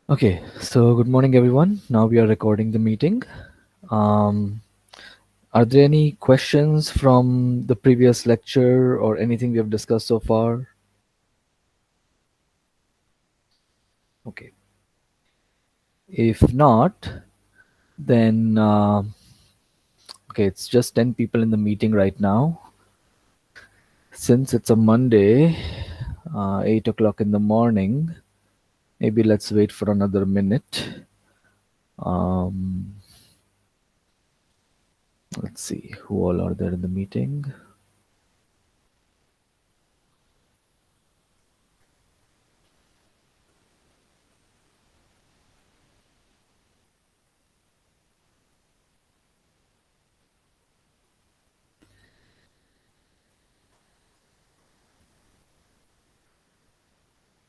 Okay, so good morning, everyone. Now we are recording the meeting. Um, are there any questions from the previous lecture or anything we have discussed so far? Okay. If not, then okay, it's just 10 people in the meeting right now. Since it's a Monday, 8 o'clock in the morning, maybe let's wait for another minute. Um, let's see who all are there in the meeting.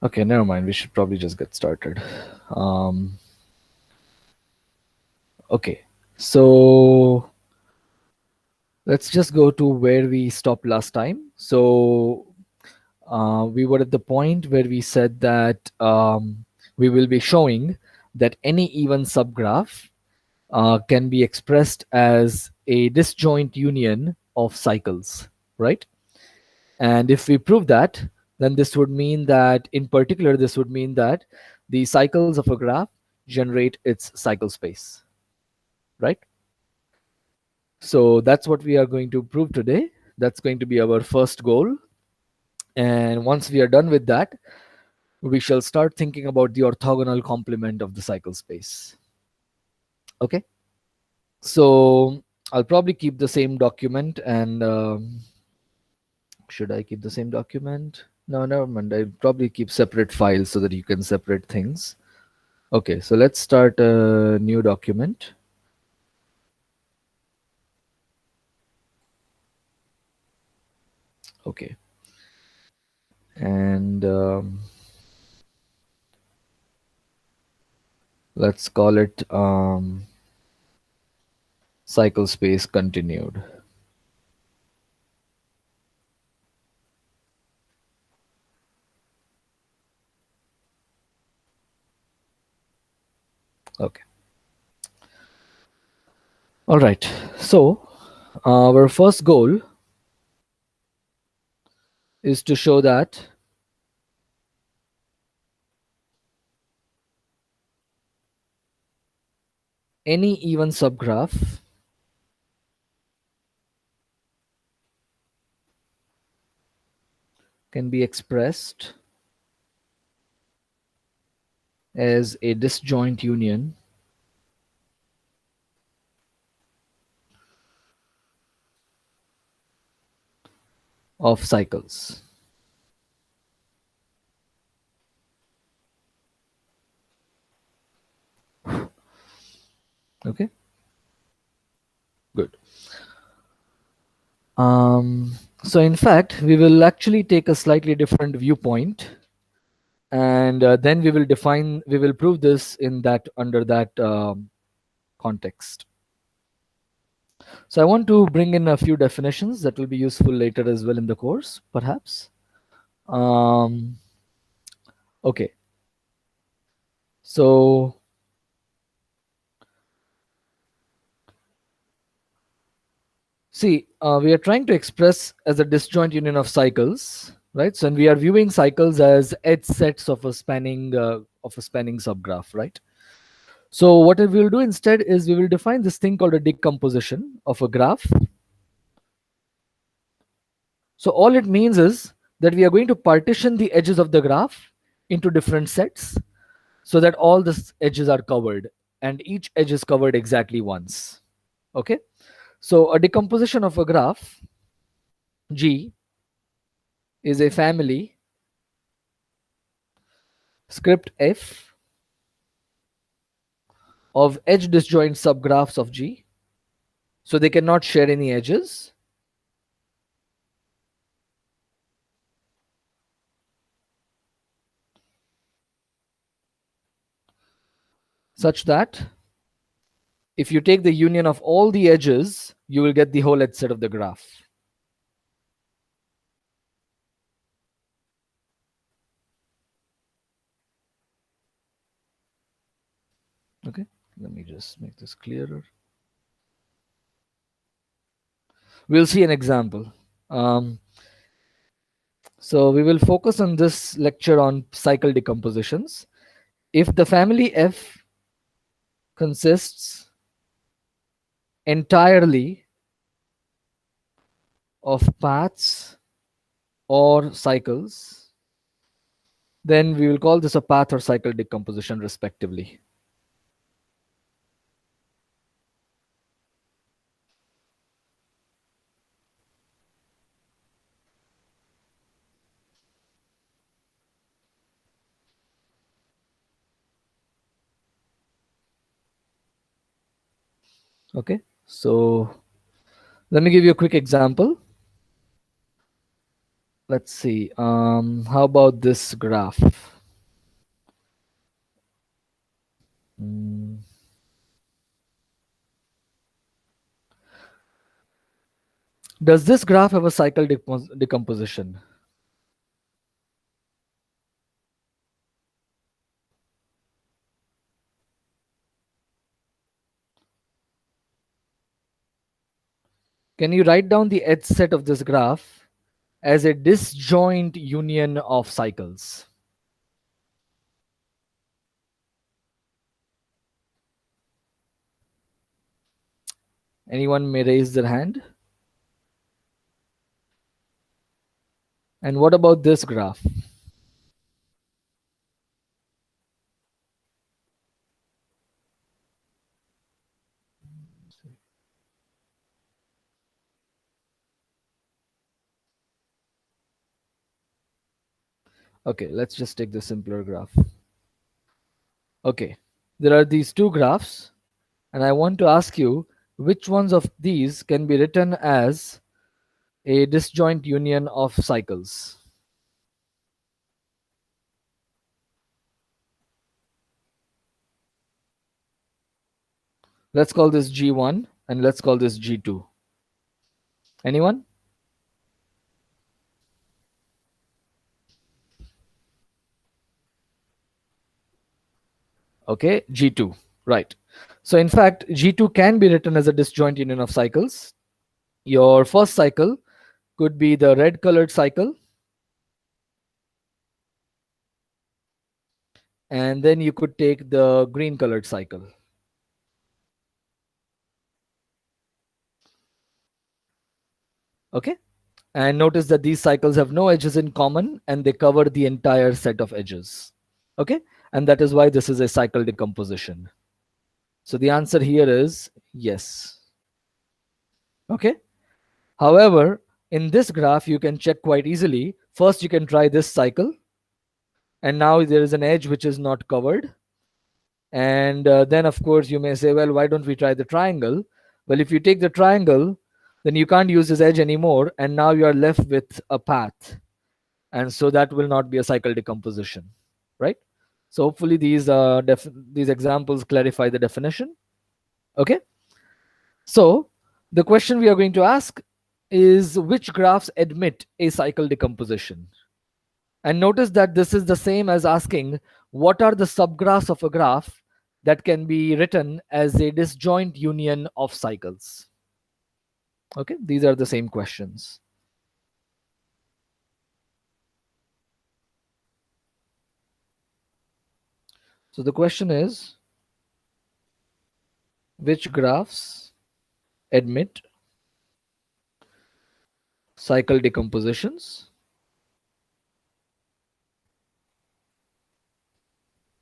Okay, never mind. We should probably just get started. Um, okay, so let's just go to where we stopped last time. So we were at the point where we said that we will be showing that any even subgraph can be expressed as a disjoint union of cycles, right? And if we prove that, then this would mean that, in particular, this would mean that the cycles of a graph generate its cycle space, right? So that's what we are going to prove today. That's going to be our first goal. And once we are done with that, we shall start thinking about the orthogonal complement of the cycle space. Okay. So I'll probably keep the same document and should I keep the same document? No, never mind. I'll probably keep separate files so that you can separate things. Okay, so let's start a new document. Okay. And let's call it cycle space continued. Okay. All right. So our first goal is to show that any even subgraph can be expressed as a disjoint union of cycles. Okay, good. So in fact, we will actually take a slightly different viewpoint, and then we will prove this in that under that context. So I want to bring in a few definitions that will be useful later as well in the course, perhaps. Um, okay. So see, we are trying to express as a disjoint union of cycles, right? So, and we are viewing cycles as edge sets of a spanning subgraph, right? So, what we will do instead is we will define this thing called a decomposition of a graph. So, all it means is that we are going to partition the edges of the graph into different sets so that all the edges are covered and each edge is covered exactly once. Okay. So, a decomposition of a graph G is a family script f of edge disjoint subgraphs of G. So they cannot share any edges. Such that if you take the union of all the edges, you will get the whole edge set of the graph. Okay, let me just make this clearer. We'll see an example. Um, so we will focus on this lecture on cycle decompositions. If the family F consists entirely of paths or cycles, then we will call this a path or cycle decomposition respectively. Okay, so let me give you a quick example. Let's see. How about this graph? Mm, Does this graph have a cycle decomposition? Can you write down the edge set of this graph as a disjoint union of cycles? Anyone may raise their hand. And what about this graph? Okay, let's just take the simpler graph. Okay, there are these two graphs, and I want to ask you which ones of these can be written as a disjoint union of cycles. Let's call this G1 and let's call this G2. Anyone? Okay, G2. Right. So in fact, G2 can be written as a disjoint union of cycles. Your first cycle could be the red colored cycle, and then you could take the green colored cycle. Okay, and notice that these cycles have no edges in common and they cover the entire set of edges. Okay, and that is why this is a cycle decomposition. So the answer here is yes. Okay, however, in this graph you can check quite easily. First you can try this cycle, and now there is an edge which is not covered. And then of course you may say, well, why don't we try the triangle? Well, if you take the triangle, then you can't use this edge anymore, and now you are left with a path, and so that will not be a cycle decomposition, right? So hopefully these examples clarify the definition. Okay, so the question we are going to ask is which graphs admit a cycle decomposition. And notice that this is the same as asking what are the subgraphs of a graph that can be written as a disjoint union of cycles. Okay, these are the same questions. So the question is which graphs admit cycle decompositions?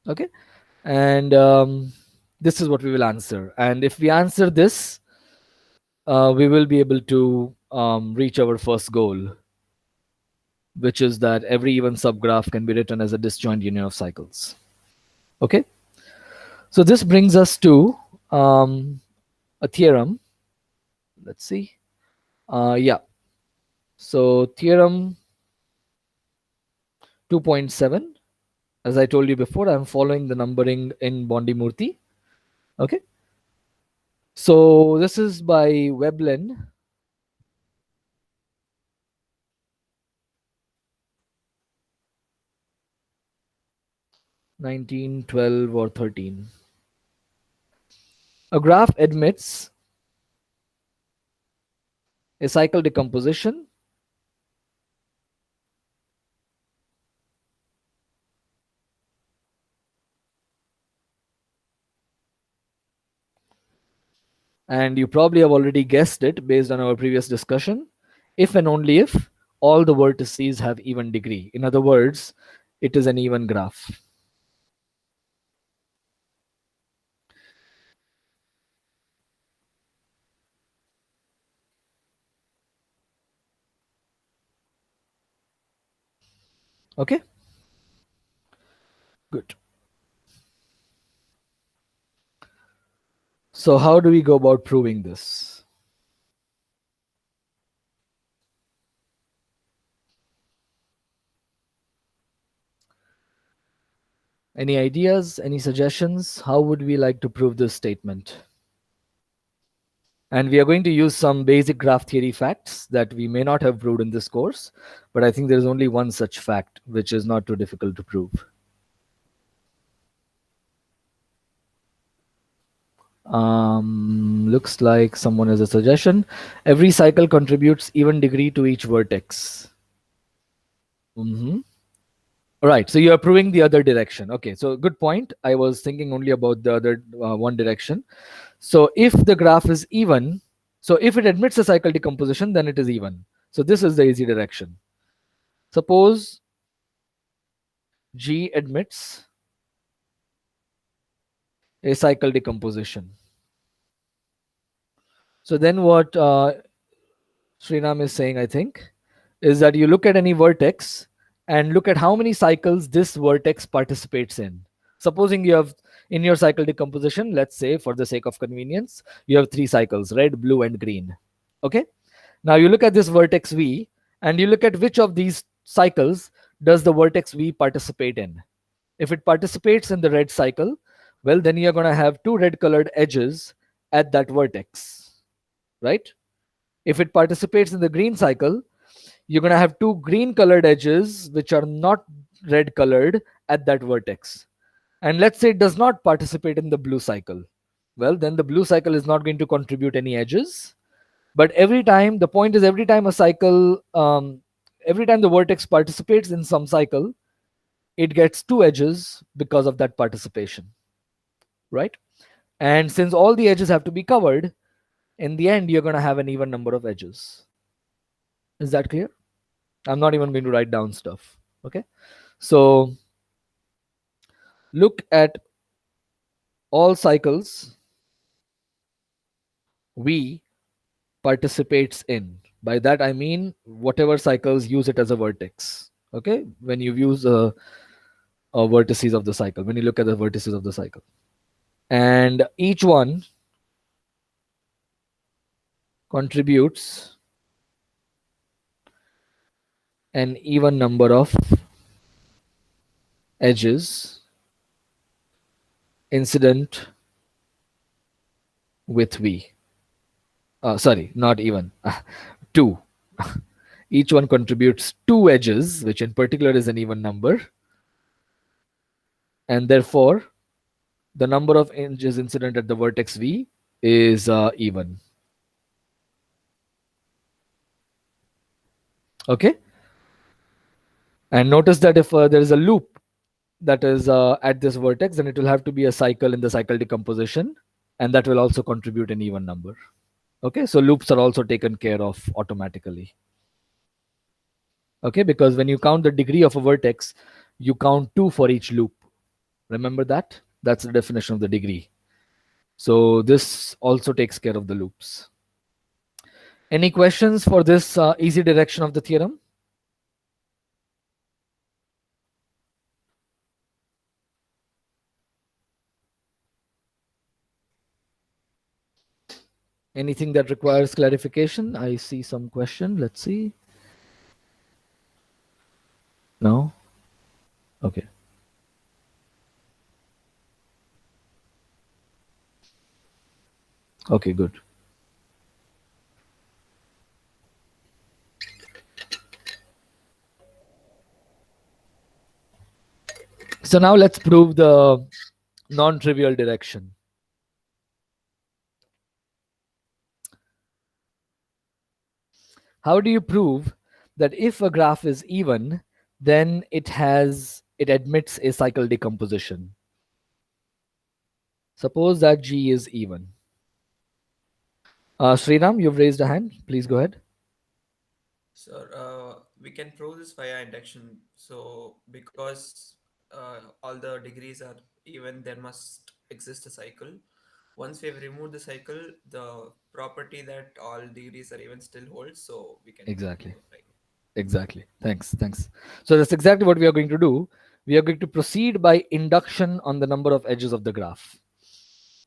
Okay, and this is what we will answer. And if we answer this, we will be able to reach our first goal, which is that every even subgraph can be written as a disjoint union of cycles. Okay, so this brings us to a theorem. Let's see. Yeah, so theorem 2.7. As I told you before, I'm following the numbering in Bondi Murthy. Okay, so this is by Veblen. 1912 or 13. A graph admits a cycle decomposition and you probably have already guessed it based on our previous discussion, if and only if all the vertices have even degree. In other words, it is an even graph. Okay, good. So how do we go about proving this? Any ideas, any suggestions? How would we like to prove this statement? And we are going to use some basic graph theory facts that we may not have proved in this course, but I think there's only one such fact which is not too difficult to prove. Looks like someone has a suggestion. Every cycle contributes even degree to each vertex. Right. So you're proving the other direction. Okay. So good point. I was thinking only about the other one direction. So if the graph is even, so if it admits a cycle decomposition, then it is even. So this is the easy direction. Suppose G admits a cycle decomposition. So then what Srinam is saying, I think, is that you look at any vertex and look at how many cycles this vertex participates in. Supposing you have in your cycle decomposition, let's say for the sake of convenience, you have 3 cycles, red, blue, and green. Okay. Now you look at this vertex V and you look at which of these cycles does the vertex V participate in. If it participates in the red cycle, well, then you're going to have 2 red colored edges at that vertex, right? If it participates in the green cycle, you're going to have 2 green colored edges which are not red colored at that vertex. And let's say it does not participate in the blue cycle. Well, then the blue cycle is not going to contribute any edges. But every time, the point is every time a cycle, every time the vertex participates in some cycle, it gets 2 edges because of that participation, right? And since all the edges have to be covered, in the end, you're going to have an even number of edges. Is that clear? I'm not even going to write down stuff. Okay. So look at all cycles V participates in. By that I mean whatever cycles use it as a vertex. Okay. When you use vertices of the cycle, when you look at the vertices of the cycle. And each one contributes an even number of edges incident with V. Sorry, not even. 2. Each one contributes 2 edges, which in particular is an even number. And therefore, the number of edges incident at the vertex V is even. Okay. And notice that if there is a loop that is at this vertex, then it will have to be a cycle in the cycle decomposition, and that will also contribute an even number. Okay, so loops are also taken care of automatically. Okay, because when you count the degree of a vertex, you count 2 for each loop. Remember that? That's the definition of the degree. So this also takes care of the loops. Any questions for this easy direction of the theorem? Anything that requires clarification? I see some question. Let's see. No? Okay. Okay, good. So now let's prove the non-trivial direction. How do you prove that if a graph is even, then it admits a cycle decomposition? Suppose that G is even. Sriram, you've raised a hand. Please go ahead. So we can prove this via induction. So because all the degrees are even, there must exist a cycle. Once we have removed the cycle, the property that all degrees are even still holds. So we can Exactly. prove it, right? Exactly. Thanks. So that's exactly what we are going to do. We are going to proceed by induction on the number of edges of the graph.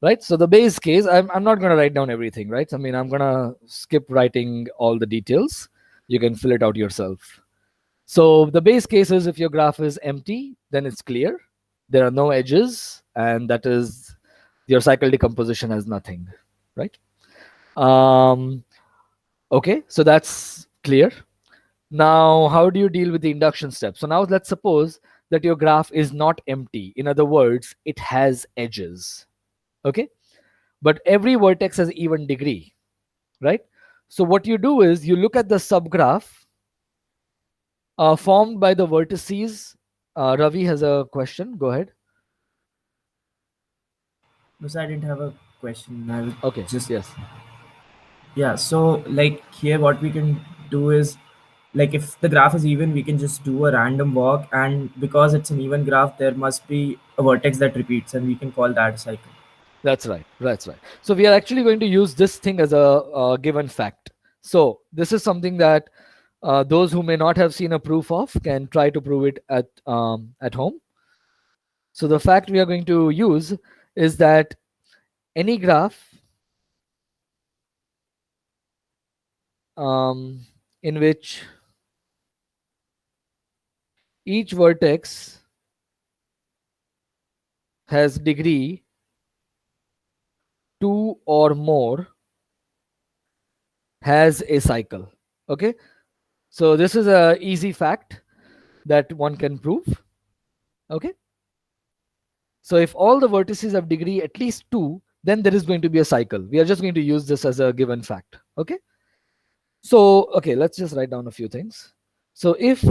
Right? So the base case, I'm not going to write down everything, right? I mean, I'm going to skip writing all the details. You can fill it out yourself. So the base case is if your graph is empty, then it's clear. There are no edges, and that is your cycle decomposition has nothing, right? Um, okay, so that's clear. Now, how do you deal with the induction step? So now let's suppose that your graph is not empty. In other words, it has edges. Okay, but every vertex has even degree, right? So what you do is you look at the subgraph formed by the vertices. Ravi has a question. Go ahead. No, sir, I didn't have a question. I was Okay. just, Yes. yeah. So, like, here, what we can do is, like, if the graph is even, we can just do a random walk, and because it's an even graph, there must be a vertex that repeats, and we can call that a cycle. That's right. That's right. So we are actually going to use this thing as a given fact. So this is something that those who may not have seen a proof of can try to prove it at home. So the fact we are going to use is that any graph um, in which each vertex has degree 2 or more has a cycle. Okay. So this is a easy fact that one can prove. Okay. So if all the vertices have degree at least 2, then there is going to be a cycle. We are just going to use this as a given fact. Okay. So, okay, let's just write down a few things. So if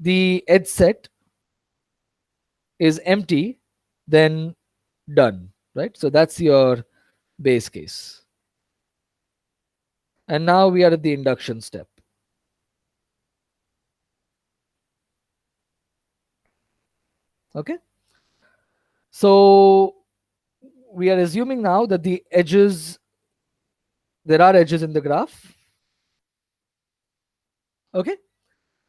the edge set is empty, then done, right? So that's your base case. And now we are at the induction step. Okay. So we are assuming now that the edges, there are edges in the graph. Okay.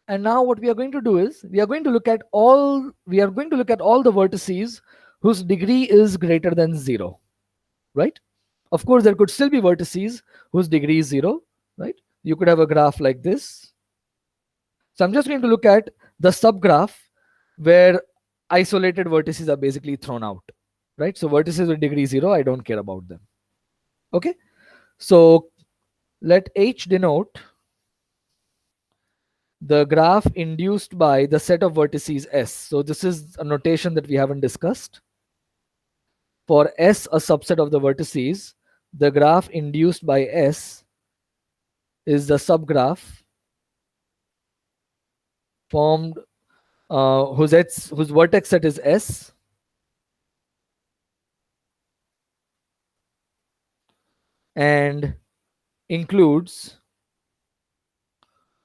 And now what we are going to do is we are going to look at all the vertices whose degree is greater than 0, right? Of course, there could still be vertices whose degree is 0, right? You could have a graph like this. So I'm just going to look at the subgraph where isolated vertices are basically thrown out, right? So vertices with degree 0, I don't care about them. Okay. So let H denote the graph induced by the set of vertices S. So this is a notation that we haven't discussed. For S, a subset of the vertices, the graph induced by S is the subgraph formed whose vertex set is S and includes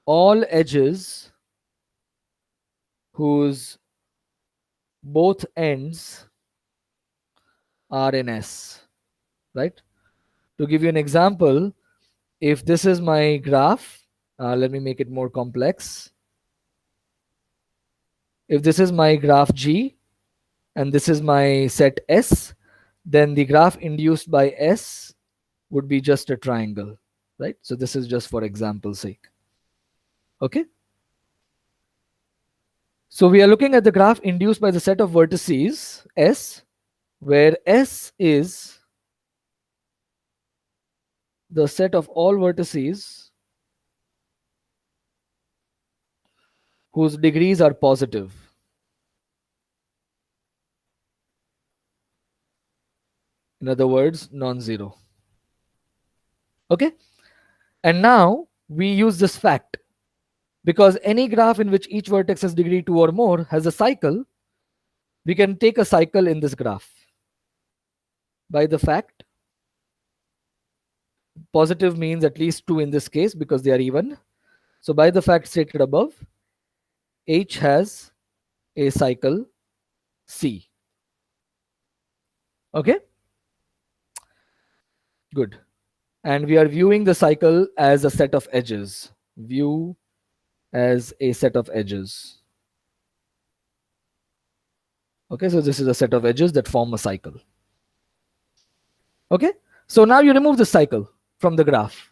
all edges whose both ends are in S, right? To give you an example, if this is my graph, let me make it more complex. If this is my graph G and this is my set S, then the graph induced by S would be just a triangle, right? So this is just for example's sake. Okay. So we are looking at the graph induced by the set of vertices S, where S is the set of all vertices whose degrees are positive. In other words, non-zero. Okay. And now we use this fact because any graph in which each vertex has degree 2 or more has a cycle. We can take a cycle in this graph by the fact positive means at least 2 in this case because they are even. So by the fact stated above, H has a cycle C. Okay, good. And we are viewing the cycle as a set of edges. View as a set of edges. Okay, so this is a set of edges that form a cycle. Okay, so now you remove the cycle from the graph,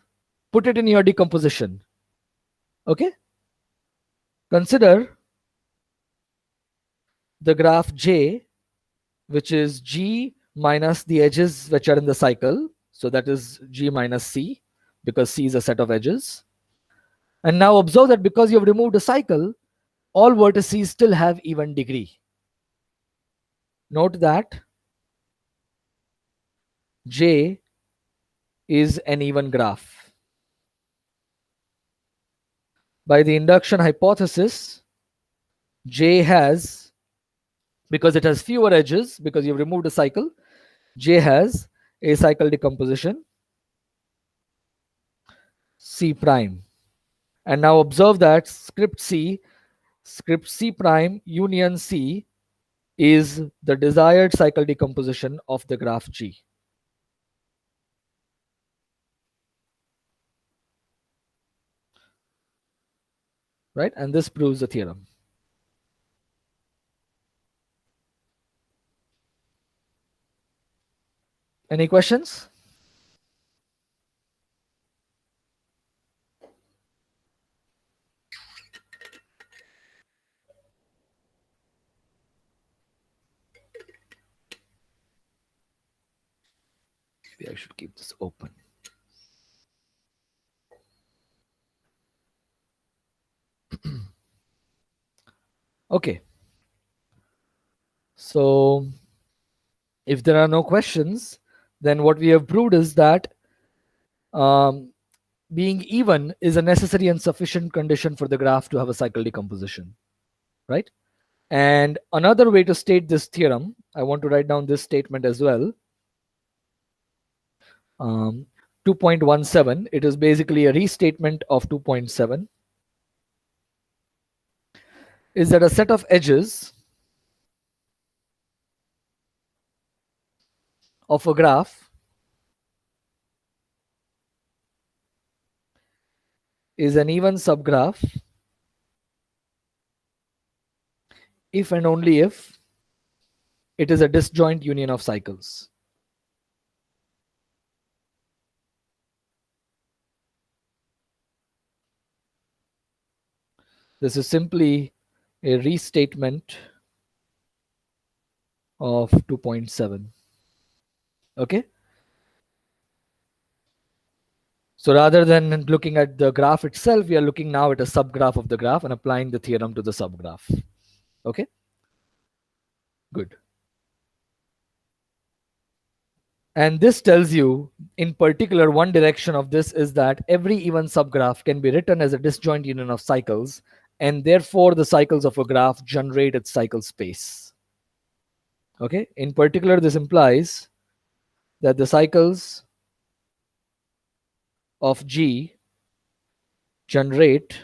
put it in your decomposition. Okay, consider the graph J, which is G minus the edges which are in the cycle. So that is G minus C, because C is a set of edges. And now observe that because you have removed a cycle, all vertices still have even degree. Note that J is an even graph. By the induction hypothesis, J has, because it has fewer edges, because you've removed a cycle, J has a cycle decomposition C prime. And now observe that script C prime union C is the desired cycle decomposition of the graph G. Right? And this proves the theorem. Any questions? Maybe I should keep this open. Okay. So if there are no questions, then what we have proved is that being even is a necessary and sufficient condition for the graph to have a cycle decomposition, right? And another way to state this theorem, I want to write down this statement as well. 2.17, it is basically a restatement of 2.7, is that a set of edges of a graph is an even subgraph if and only if it is a disjoint union of cycles. This is simply a restatement of 2.7. Okay. So rather than looking at the graph itself, we are looking now at a subgraph of the graph and applying the theorem to the subgraph. Okay. Good. And this tells you, in particular, one direction of this is that every even subgraph can be written as a disjoint union of cycles, and therefore the cycles of a graph generate its cycle space. Okay. In particular, this implies that the cycles of G generate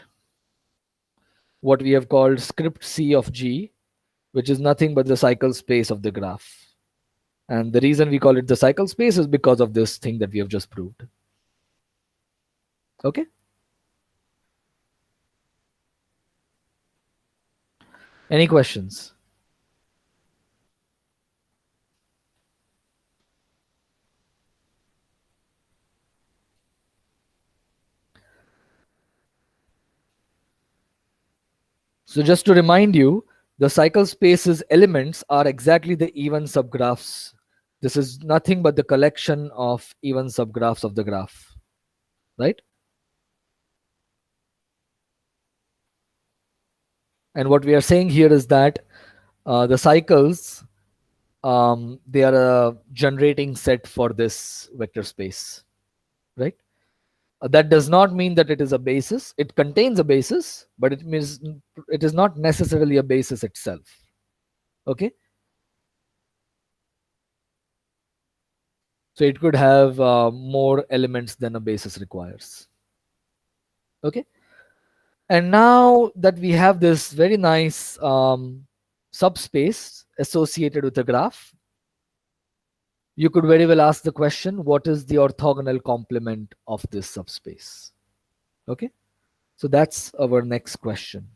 what we have called script C of G, which is nothing but the cycle space of the graph. And the reason we call it the cycle space is because of this thing that we have just proved. Okay. Any questions? So just to remind you, the cycle space's elements are exactly the even subgraphs. This is nothing but the collection of even subgraphs of the graph, right? And what we are saying here is that the cycles, they are a generating set for this vector space, right? That does not mean that it is a basis. It contains a basis, but it means it is not necessarily a basis itself. Okay. So it could have more elements than a basis requires. Okay. And now that we have this very nice subspace associated with a graph, you could very well ask the question, what is the orthogonal complement of this subspace? Okay. So that's our next question.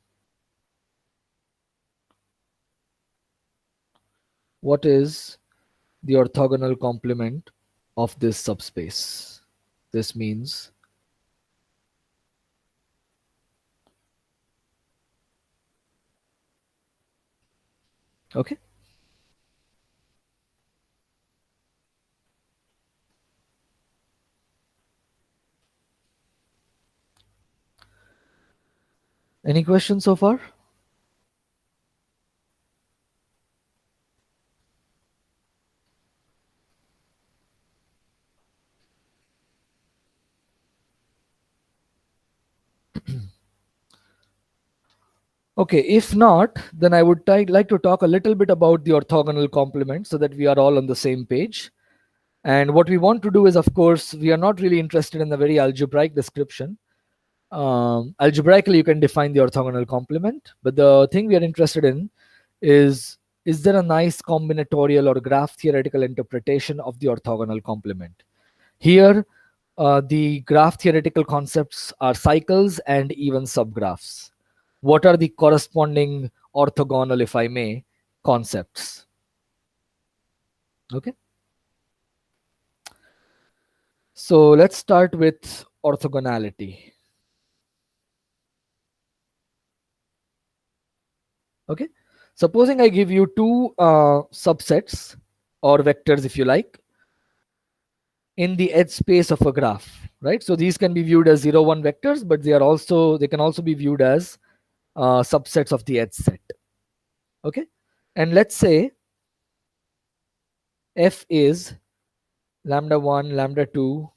What is the orthogonal complement of this subspace? This means okay. Any questions so far? Okay, if not, then I would like to talk a little bit about the orthogonal complement so that we are all on the same page. And what we want to do is, of course, we are not really interested in the very algebraic description. Algebraically, you can define the orthogonal complement, but the thing we are interested in is there a nice combinatorial or graph theoretical interpretation of the orthogonal complement? Here, the graph theoretical concepts are cycles and even subgraphs. What are the corresponding orthogonal, if I may, concepts? Okay. So let's start with orthogonality. Okay. Supposing I give you two subsets or vectors, if you like, in the edge space of a graph, right? So these can be viewed as 0, 1 vectors, but they can also be viewed as subsets of the edge set. Okay. And let's say f is lambda 1, lambda 2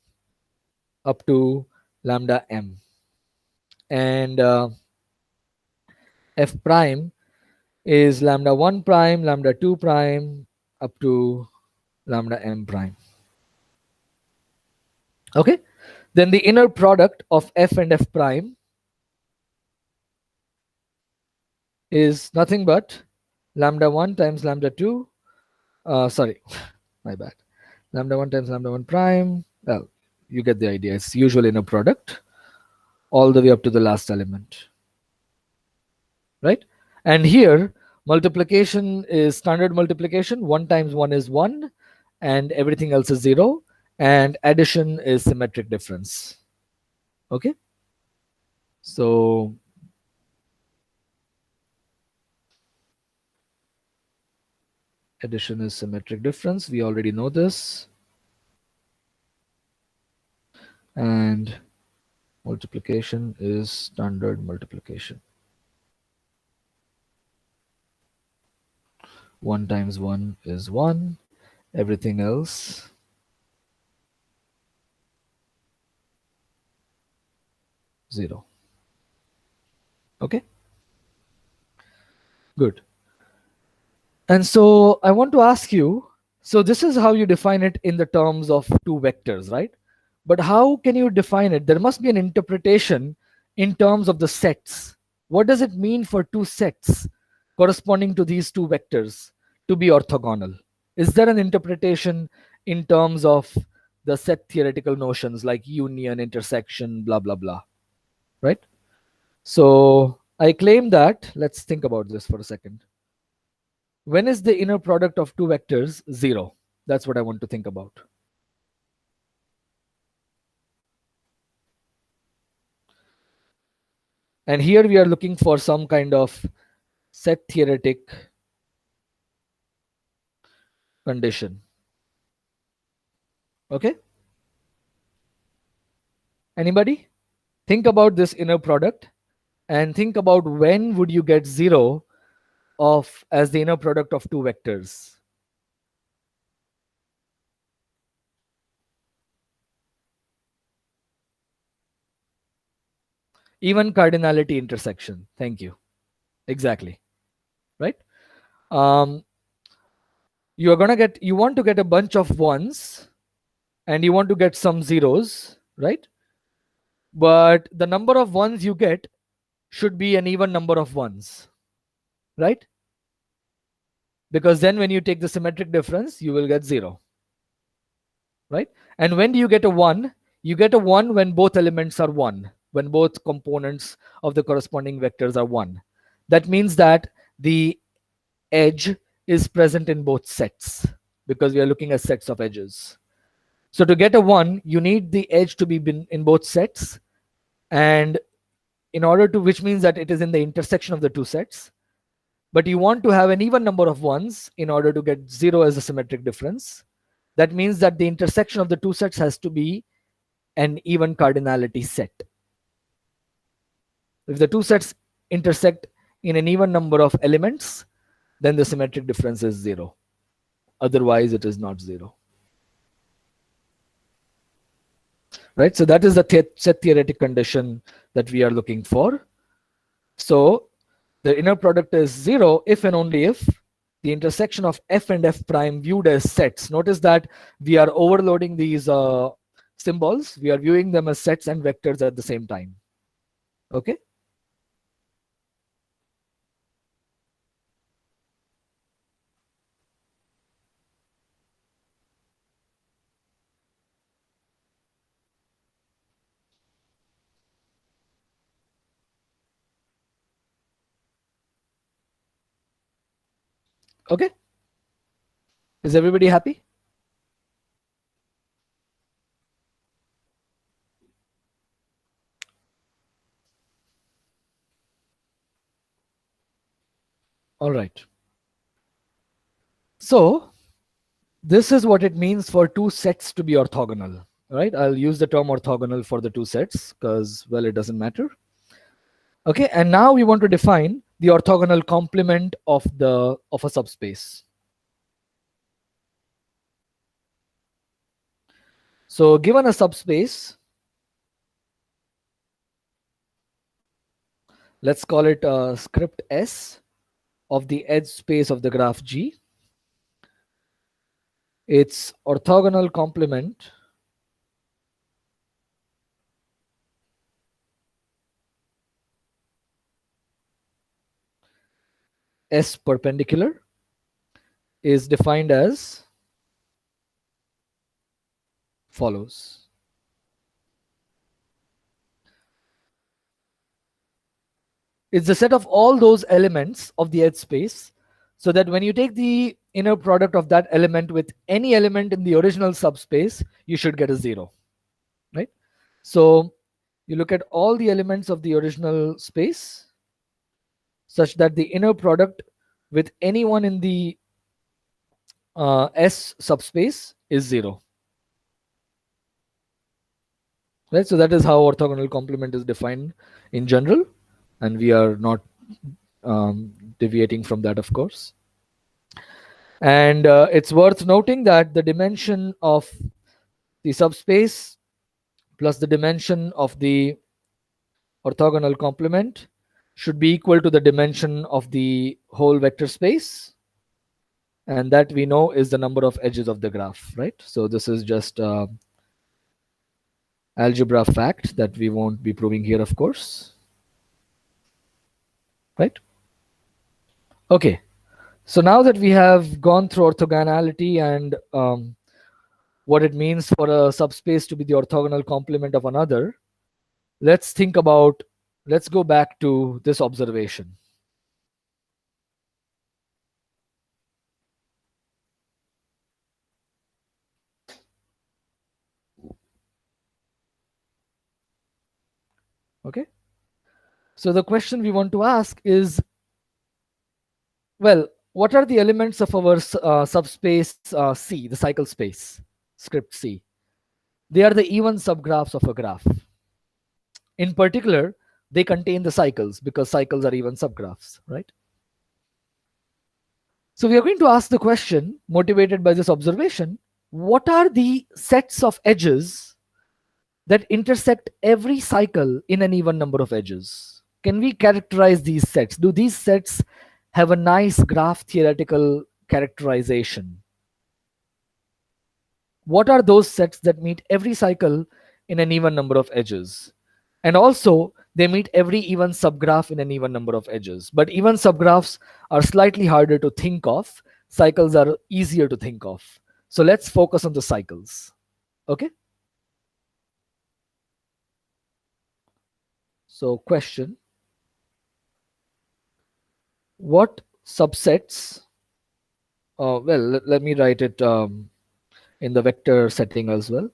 up to lambda m. And f prime is lambda 1 prime, lambda 2 prime up to lambda m prime. Okay. Then the inner product of f and f prime is nothing but lambda 1 times lambda 2. Sorry, my bad. Lambda 1 times lambda 1 prime. Well, you get the idea. It's usual inner product all the way up to the last element. Right? And here, multiplication is standard multiplication. 1 times 1 is 1, and everything else is 0. And addition is symmetric difference. Okay? So addition is symmetric difference. We already know this. And multiplication is standard multiplication. 1 times 1 is 1. Everything else zero. Okay? Good. And so I want to ask you, so this is how you define it in the terms of two vectors, right? But how can you define it? There must be an interpretation in terms of the sets. What does it mean for two sets corresponding to these two vectors to be orthogonal? Is there an interpretation in terms of the set theoretical notions like union, intersection, blah, blah, blah, right? So I claim that, let's think about this for a second. When is the inner product of two vectors 0? That's what I want to think about. And here we are looking for some kind of set theoretic condition. Okay? Anybody? Think about this inner product and think about when would you get 0 of as the inner product of two vectors. Even cardinality intersection. Thank you. Exactly. Right? Um, you want to get a bunch of ones and you want to get some zeros, right? But the number of ones you get should be an even number of ones, right? Because then when you take the symmetric difference, you will get 0, right? And when do you get a 1? You get a 1 when both elements are 1, when both components of the corresponding vectors are 1. That means that the edge is present in both sets, because we are looking at sets of edges. So to get a 1, you need the edge to be in both sets, and in order to, which means that it is in the intersection of the two sets. But you want to have an even number of ones in order to get 0 as a symmetric difference. That means that the intersection of the two sets has to be an even cardinality set. If the two sets intersect in an even number of elements, then the symmetric difference is 0. Otherwise, it is not 0. Right? So that is the set theoretic condition that we are looking for. So the inner product is 0 if and only if the intersection of f and f prime viewed as sets. Notice that we are overloading these symbols. We are viewing them as sets and vectors at the same time. Okay? Okay? Is everybody happy? All right. So this is what it means for two sets to be orthogonal, right? I'll use the term orthogonal for the two sets because, well, it doesn't matter. Okay, and now we want to define the orthogonal complement of a subspace. So given a subspace, let's call it script S of the edge space of the graph G. Its orthogonal complement S perpendicular is defined as follows. It's the set of all those elements of the edge space, so that when you take the inner product of that element with any element in the original subspace, you should get a 0, right? So you look at all the elements of the original space such that the inner product with anyone in the S subspace is 0. Right? So that is how orthogonal complement is defined in general, and we are not deviating from that, of course. And it's worth noting that the dimension of the subspace plus the dimension of the orthogonal complement should be equal to the dimension of the whole vector space, and that we know is the number of edges of the graph, right? So this is just algebra fact that we won't be proving here, of course, right? Okay, so now that we have gone through orthogonality and what it means for a subspace to be the orthogonal complement of another, let's go back to this observation. Okay, so the question we want to ask is, well, what are the elements of our subspace C, the cycle space, script C? They are the even subgraphs of a graph. In particular, they contain the cycles because cycles are even subgraphs, right? So we are going to ask the question, motivated by this observation, what are the sets of edges that intersect every cycle in an even number of edges. Can we characterize these sets? Do these sets have a nice graph theoretical characterization? What are those sets that meet every cycle in an even number of edges? And also, they meet every even subgraph in an even number of edges. But even subgraphs are slightly harder to think of. Cycles are easier to think of. So let's focus on the cycles. Okay? So, question: what subsets? Well, let me write it in the vector setting as well.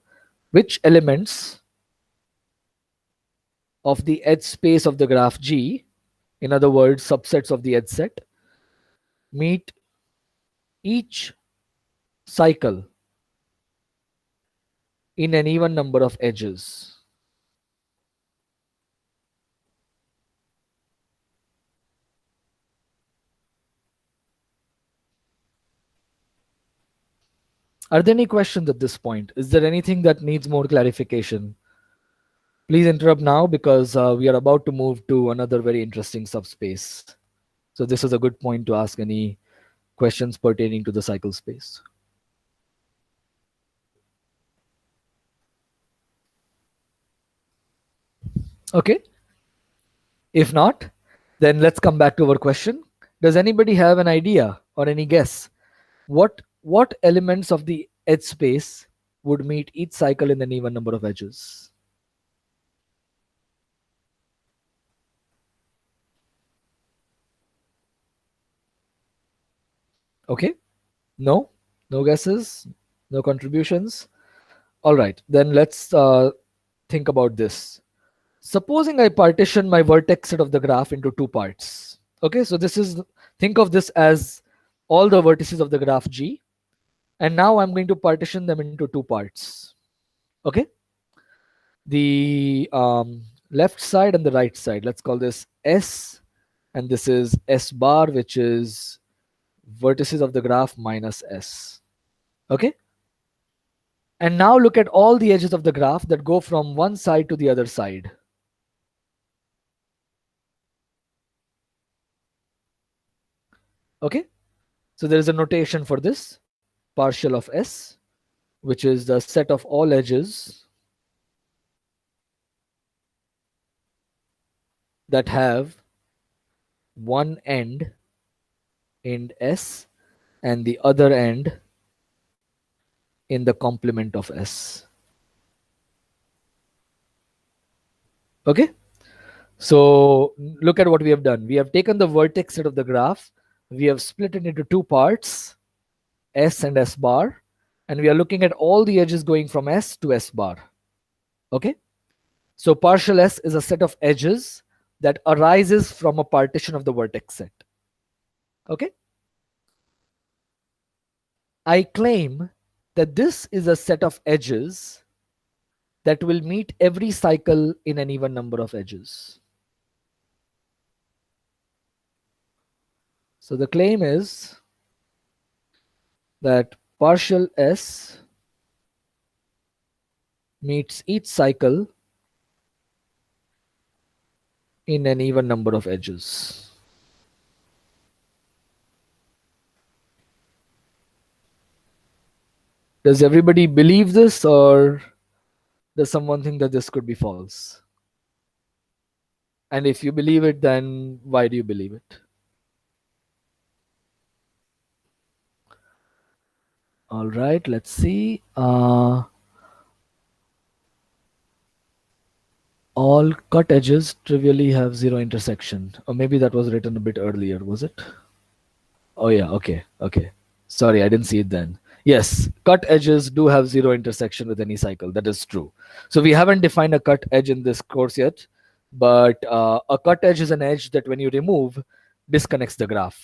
Which elements of the edge space of the graph G, in other words, subsets of the edge set, meet each cycle in an even number of edges? Are there any questions at this point? Is there anything that needs more clarification? Please interrupt now because we are about to move to another very interesting subspace. So this is a good point to ask any questions pertaining to the cycle space. Okay. If not, then let's come back to our question. Does anybody have an idea or any guess what elements of the edge space would meet each cycle in an even number of edges? Okay. No guesses, no contributions. All right, then let's think about this. Supposing I partition my vertex set of the graph into two parts. Okay, so this is, think of this as all the vertices of the graph G, and now I'm going to partition them into two parts. Okay, the left side and the right side, let's call this S, and this is S bar, which is vertices of the graph minus S. Okay, and now look at all the edges of the graph that go from one side to the other side. Okay, so there is a notation for this, partial of S, which is the set of all edges that have one end in S and the other end in the complement of S. Okay, so look at what we have done. We have taken the vertex set of the graph, we have split it into two parts, S and S bar, and we are looking at all the edges going from S to S bar. Okay, so partial S is a set of edges that arises from a partition of the vertex set. Okay, I claim that this is a set of edges that will meet every cycle in an even number of edges. So the claim is that partial S meets each cycle in an even number of edges. Does everybody believe this, or does someone think that this could be false? And if you believe it, then why do you believe it? All right, let's see. All cut edges trivially have zero intersection. Or maybe that was written a bit earlier, was it? Oh yeah, okay. Sorry, I didn't see it then. Yes, cut edges do have zero intersection with any cycle. That is true. So we haven't defined a cut edge in this course yet, but a cut edge is an edge that when you remove, disconnects the graph.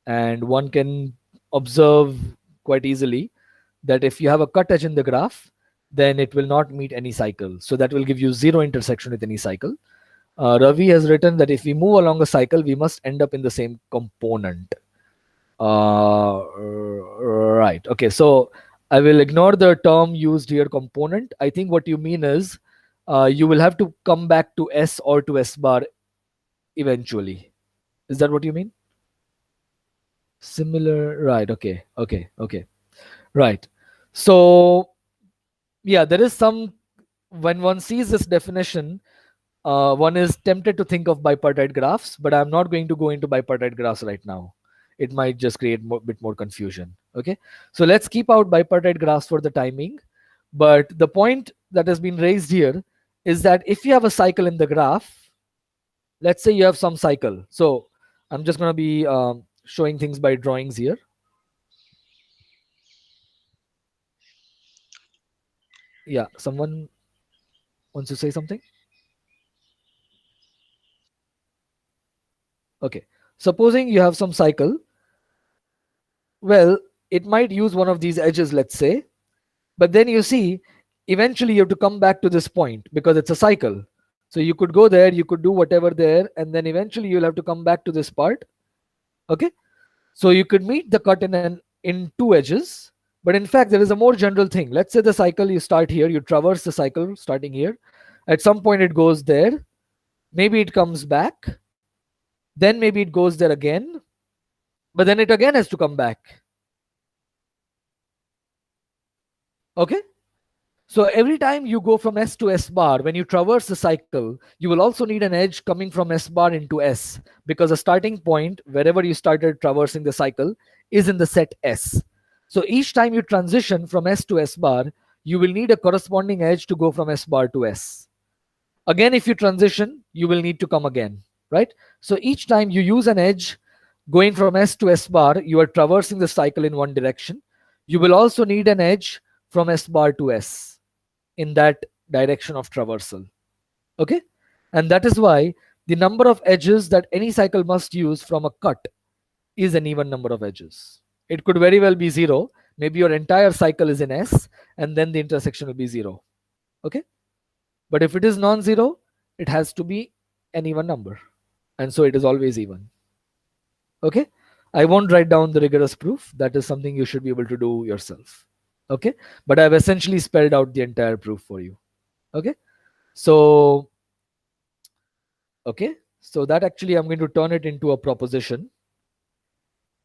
And one can observe quite easily that if you have a cut edge in the graph, then it will not meet any cycle. So that will give you zero intersection with any cycle. Ravi has written that if we move along a cycle, we must end up in the same component. Right. Okay. So I will ignore the term used here, component. I think what you mean is you will have to come back to S or to S bar eventually. Is that what you mean? Similar, right? Okay, okay, okay, right. So yeah, there is some, when one sees this definition, one is tempted to think of bipartite graphs, but I'm not going to go into bipartite graphs right now. It might just create a bit more confusion. Okay, so let's keep out bipartite graphs for the timing. But the point that has been raised here is that if you have a cycle in the graph, let's say you have some cycle. So I'm just going to be showing things by drawings here. Yeah, someone wants to say something? Okay, supposing you have some cycle, well, it might use one of these edges, let's say, but then you see, eventually you have to come back to this point because it's a cycle. So you could go there, you could do whatever there, and then eventually you'll have to come back to this part. Okay, so you could meet the cut in two edges, but in fact there is a more general thing. Let's say the cycle, you start here, you traverse the cycle starting here, at some point it goes there, maybe it comes back, then maybe it goes there again, but then it again has to come back. Okay, so every time you go from S to S bar, when you traverse the cycle, you will also need an edge coming from S bar into S, because the starting point, wherever you started traversing the cycle, is in the set S. So each time you transition from S to S bar, you will need a corresponding edge to go from S bar to S. Again, if you transition, you will need to come again, right? So each time you use an edge going from S to S bar, you are traversing the cycle in one direction. You will also need an edge from S bar to S in that direction of traversal. Okay, and that is why the number of edges that any cycle must use from a cut is an even number of edges. It could very well be 0. Maybe your entire cycle is in S, and then the intersection will be 0. Okay, but if it is non-zero, it has to be an even number, and so it is always even. Okay, I won't write down the rigorous proof. That is something you should be able to do yourself. Okay, but I've essentially spelled out the entire proof for you. Okay, so that actually I'm going to turn it into a proposition.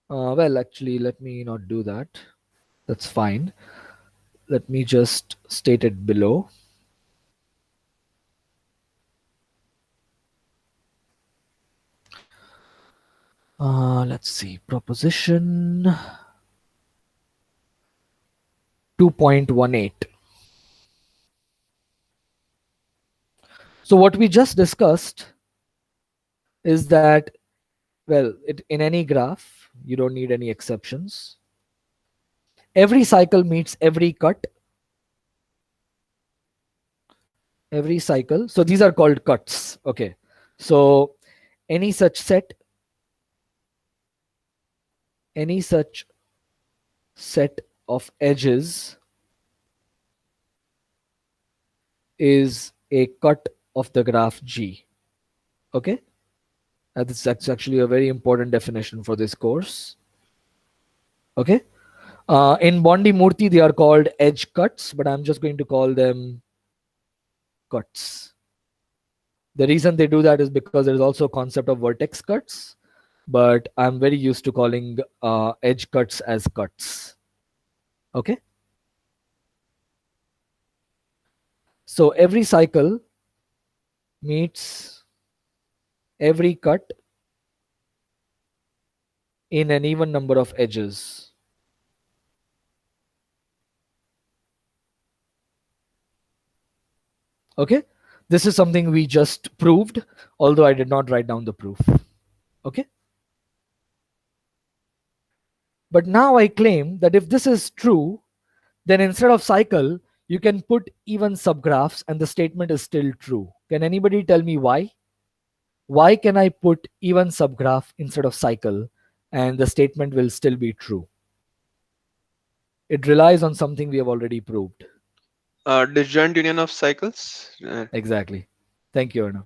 Well, actually, let me not do that. That's fine. Let me just state it below. Let's see, proposition 2.18. So what we just discussed is that, well, in any graph, you don't need any exceptions. Every cycle meets every cut. Every cycle. So these are called cuts. Okay. So any such set of edges is a cut of the graph G. Okay, that's actually a very important definition for this course. Okay, in Bondi Murthy they are called edge cuts, but I'm just going to call them cuts. The reason they do that is because there is also a concept of vertex cuts, but I'm very used to calling edge cuts as cuts. Okay, so every cycle meets every cut in an even number of edges. Okay, this is something we just proved, although I did not write down the proof. Okay, but now I claim that if this is true, then instead of cycle, you can put even subgraphs and the statement is still true. Can anybody tell me why? Why can I put even subgraph instead of cycle and the statement will still be true? It relies on something we have already proved. Disjoint union of cycles. Exactly. Thank you, Arnav.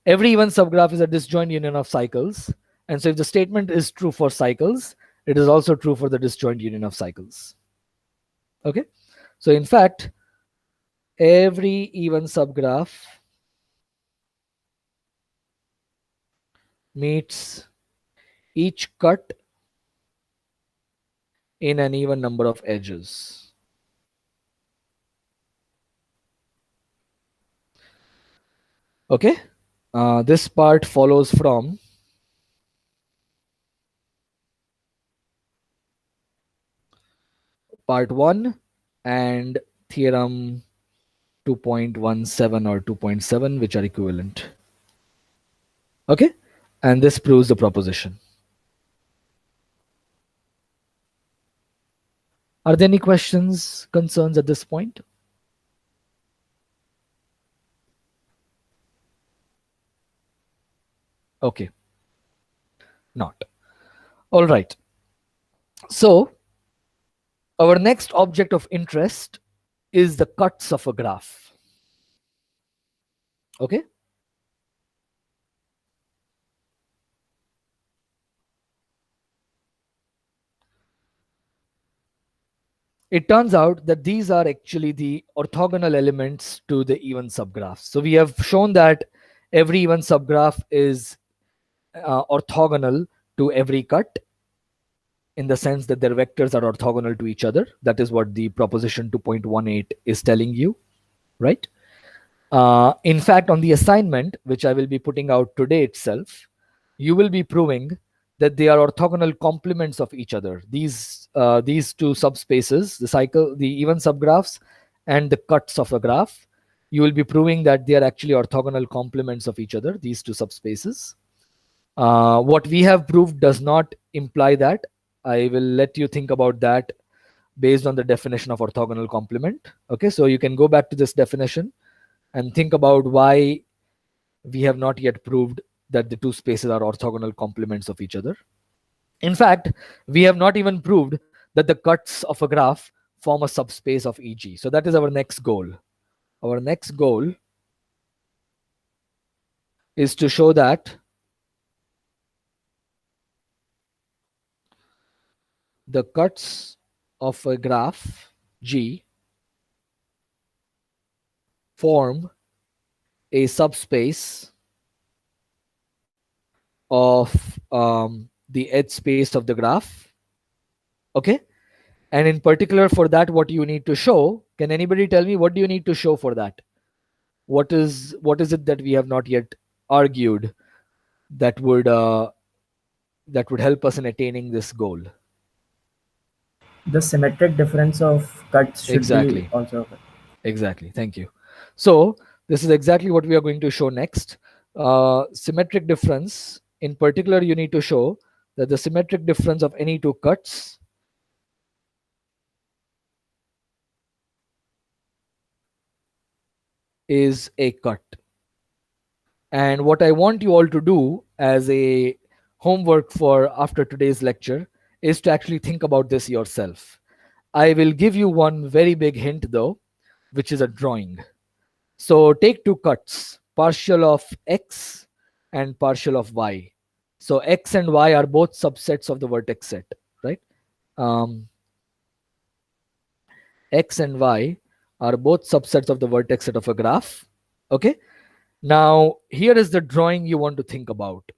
Every even subgraph is a disjoint union of cycles. And so if the statement is true for cycles, it is also true for the disjoint union of cycles. Okay. So in fact, every even subgraph meets each cut in an even number of edges. Okay, this part follows from part 1 and theorem 2.17 or 2.7, which are equivalent. Okay, and this proves the proposition. Are there any questions, concerns at this point? Okay, not. All right. So our next object of interest is the cuts of a graph. Okay. It turns out that these are actually the orthogonal elements to the even subgraph. So we have shown that every even subgraph is orthogonal to every cut, in the sense that their vectors are orthogonal to each other. That is what the proposition 2.18 is telling you, right? In fact, on the assignment, which I will be putting out today itself, you will be proving that they are orthogonal complements of each other. These two subspaces, the cycle, the even subgraphs, and the cuts of a graph, you will be proving that they are actually orthogonal complements of each other, these two subspaces. What we have proved does not imply that. I will let you think about that based on the definition of orthogonal complement. Okay, so you can go back to this definition and think about why we have not yet proved that the two spaces are orthogonal complements of each other. In fact, we have not even proved that the cuts of a graph form a subspace of EG. So that is our next goal. Our next goal is to show that the cuts of a graph G form a subspace of the edge space of the graph. Okay, and in particular for that, what you need to show, can anybody tell me what do you need to show for that? What is it that we have not yet argued that would help us in attaining this goal? The symmetric difference of cuts should be Exactly. also okay. Exactly. Thank you. So this is exactly what we are going to show next. Symmetric difference. In particular, you need to show that the symmetric difference of any two cuts is a cut. And what I want you all to do as a homework for after today's lecture is to actually think about this yourself. I will give you one very big hint though, which is a drawing. So take two cuts, partial of x and partial of y. So x and y are both subsets of the vertex set, right? X and y are both subsets of the vertex set of a graph. Okay. Now, here is the drawing you want to think about.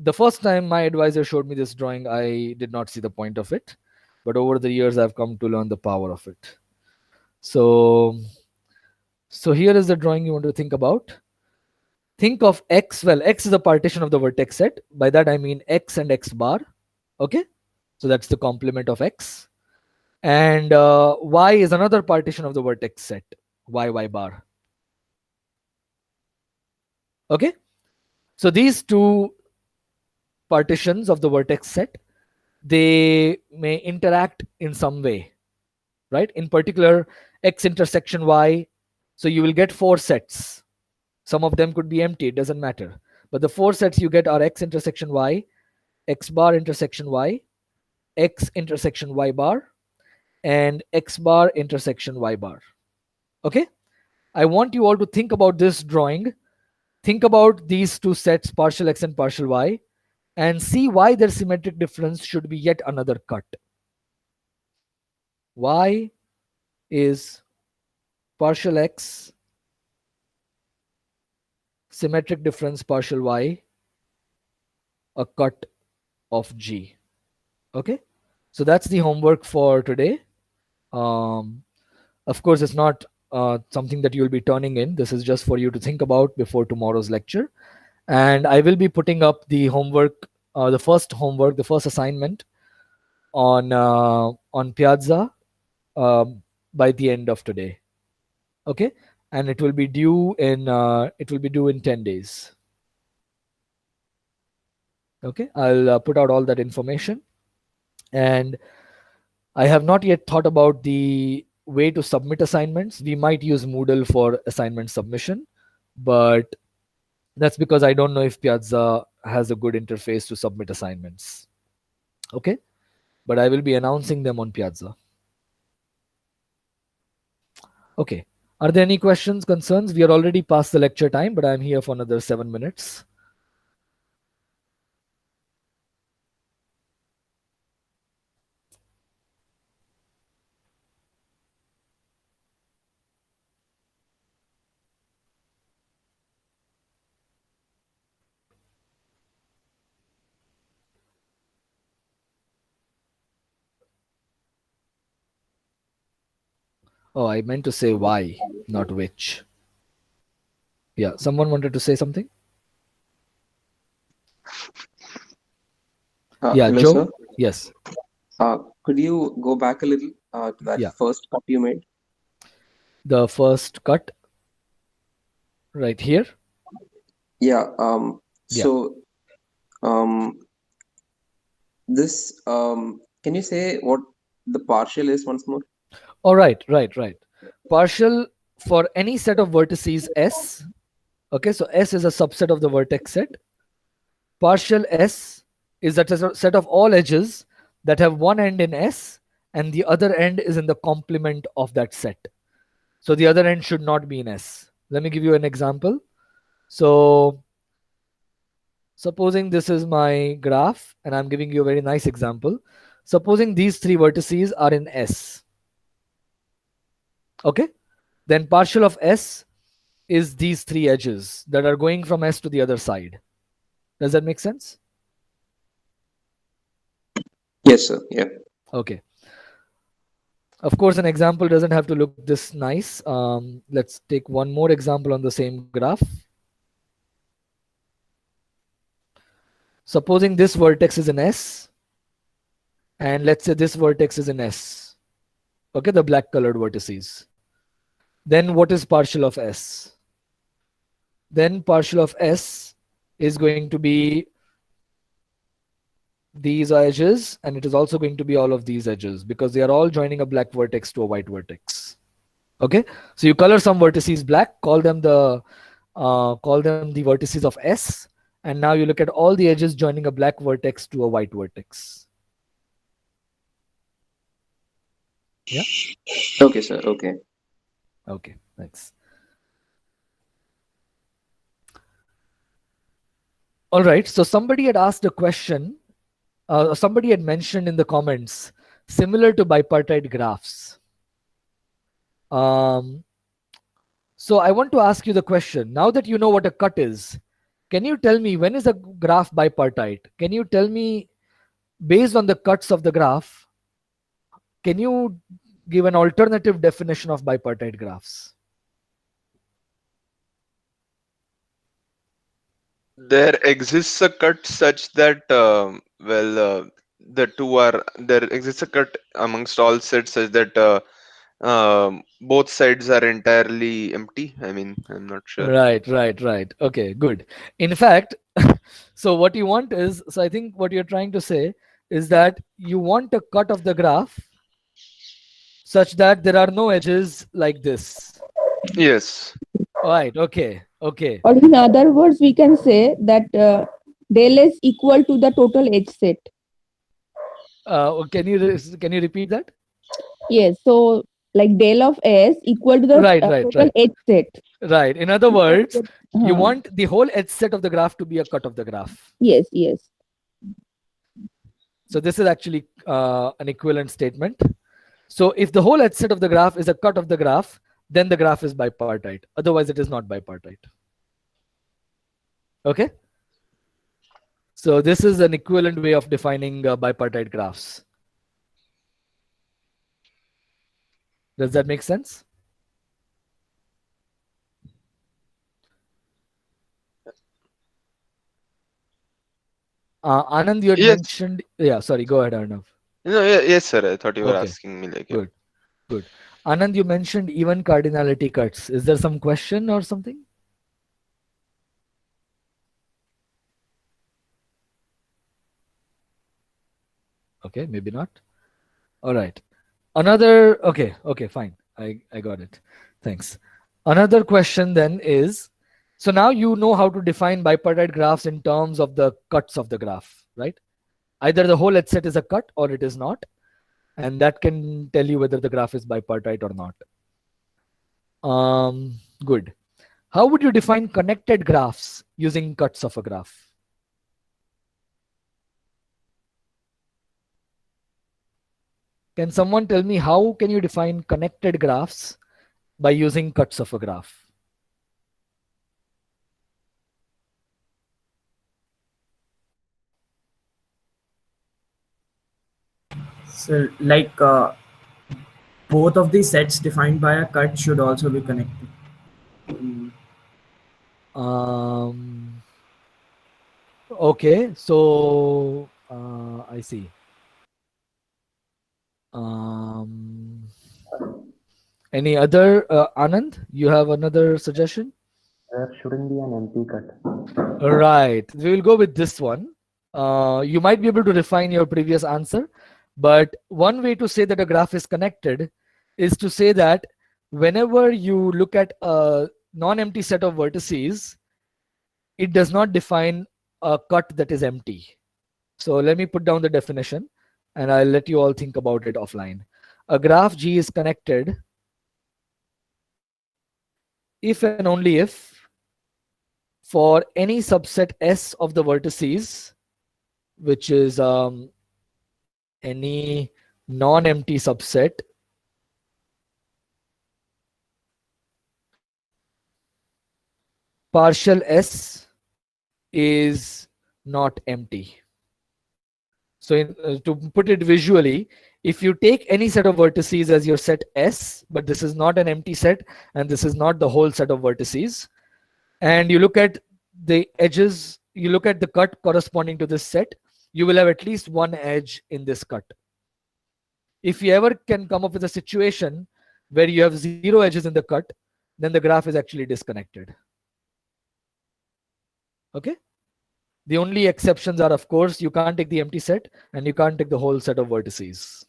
The first time my advisor showed me this drawing, I did not see the point of it. But over the years, I've come to learn the power of it. So here is the drawing you want to think about. Think of x. Well, x is a partition of the vertex set. By that, I mean x and x bar. Okay. So that's the complement of x. And y is another partition of the vertex set, y bar. Okay. So these two partitions of the vertex set, they may interact in some way, right? In particular, x intersection y. So you will get four sets. Some of them could be empty, it doesn't matter. But the four sets you get are x intersection y, x bar intersection y, x intersection y bar, and x bar intersection y bar. Okay? I want you all to think about this drawing. Think about these two sets, partial x and partial y, and see why their symmetric difference should be yet another cut. Y is partial x, symmetric difference partial y, a cut of G. Okay, so that's the homework for today. Of course, it's not something that you'll be turning in. This is just for you to think about before tomorrow's lecture. And I will be putting up the homework, the first assignment on Piazza by the end of today. Okay, and it will be due in 10 days. Okay, I'll put out all that information. And I have not yet thought about the way to submit assignments. We might use Moodle for assignment submission, but that's because I don't know if Piazza has a good interface to submit assignments. Okay, but I will be announcing them on Piazza. Okay, are there any questions, concerns? We are already past the lecture time, but I'm here for another 7 minutes. Oh, I meant to say why, not which. Yeah, someone wanted to say something? Yeah, Hello, Joe? sir. Yes. Could you go back a little to that Yeah. first cut you made? The first cut right here. Yeah. Yeah. So, this can you say what the partial is once more? All right. Partial for any set of vertices S. Okay, so S is a subset of the vertex set. Partial S is a set of all edges that have one end in S and the other end is in the complement of that set. So the other end should not be in S. Let me give you an example. So supposing this is my graph and I'm giving you a very nice example. Supposing these three vertices are in S. Okay, then partial of S is these three edges that are going from S to the other side. Does that make sense? Yes, sir. Yeah. Okay. Of course, an example doesn't have to look this nice. Let's take one more example on the same graph. Supposing this vertex is in S, and let's say this vertex is in S. Okay, the black colored vertices. Then what is partial of S? Then partial of S is going to be these edges, and it is also going to be all of these edges because they are all joining a black vertex to a white vertex. Okay, so you color some vertices black, call them the vertices of S, and now you look at all the edges joining a black vertex to a white vertex. Yeah. Okay, sir. Okay. Okay, thanks. All right, so somebody had asked a question. Somebody had mentioned in the comments, similar to bipartite graphs. So I want to ask you the question. Now that you know what a cut is, can you tell me when is a graph bipartite? Can you tell me, based on the cuts of the graph, can you give an alternative definition of bipartite graphs? There exists a cut such that there exists a cut amongst all sets such that both sides are entirely empty. I mean, I'm not sure. Right. Okay, good. In fact, so what you want is, so I think what you're trying to say is that you want a cut of the graph such that there are no edges like this. Yes. Right. Okay. Or in other words, we can say that del is equal to the total edge set. Can you repeat that? Yes. So like del of S equal to the total edge set. Right. In other words, you want the whole edge set of the graph to be a cut of the graph. Yes. So this is actually an equivalent statement. So if the whole edge set of the graph is a cut of the graph, then the graph is bipartite. Otherwise, it is not bipartite. Okay. So this is an equivalent way of defining bipartite graphs. Does that make sense? Anand, you had Yes. mentioned. Yeah, sorry. Go ahead, Arnav. No, yes, sir. I thought you were Okay. asking me like. Good. Good. Anand, you mentioned even cardinality cuts. Is there some question or something? Okay, maybe not. All right. Another, okay, fine. I got it. Thanks. Another question then is, so now you know how to define bipartite graphs in terms of the cuts of the graph, right? Either the whole edge set is a cut or it is not. And that can tell you whether the graph is bipartite or not. Good. How would you define connected graphs using cuts of a graph? Can someone tell me how can you define connected graphs by using cuts of a graph? So like both of the sets defined by a cut should also be connected. Okay, so I see. Any other, Anand? You have another suggestion? There shouldn't be an empty cut. Right. We will go with this one. You might be able to refine your previous answer, but one way to say that a graph is connected is to say that whenever you look at a non-empty set of vertices, it does not define a cut that is empty. So let me put down the definition and I'll let you all think about it offline. A graph G is connected if and only if for any subset S of the vertices, which is any non-empty subset, partial S is not empty. So to put it visually, if you take any set of vertices as your set S, but this is not an empty set and this is not the whole set of vertices, and you look at the edges, you look at the cut corresponding to this set, you will have at least one edge in this cut. If you ever can come up with a situation where you have 0 edges in the cut, then the graph is actually disconnected. Okay? The only exceptions are, of course, you can't take the empty set and you can't take the whole set of vertices.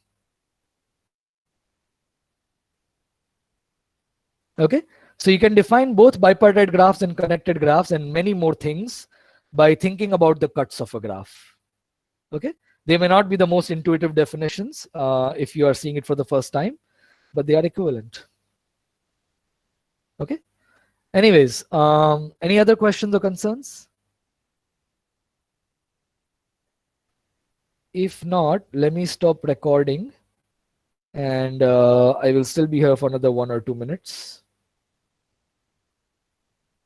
Okay? So you can define both bipartite graphs and connected graphs and many more things by thinking about the cuts of a graph. Okay? They may not be the most intuitive definitions if you are seeing it for the first time, but they are equivalent. Okay? Anyways, any other questions or concerns? If not, let me stop recording and I will still be here for another 1 or 2 minutes.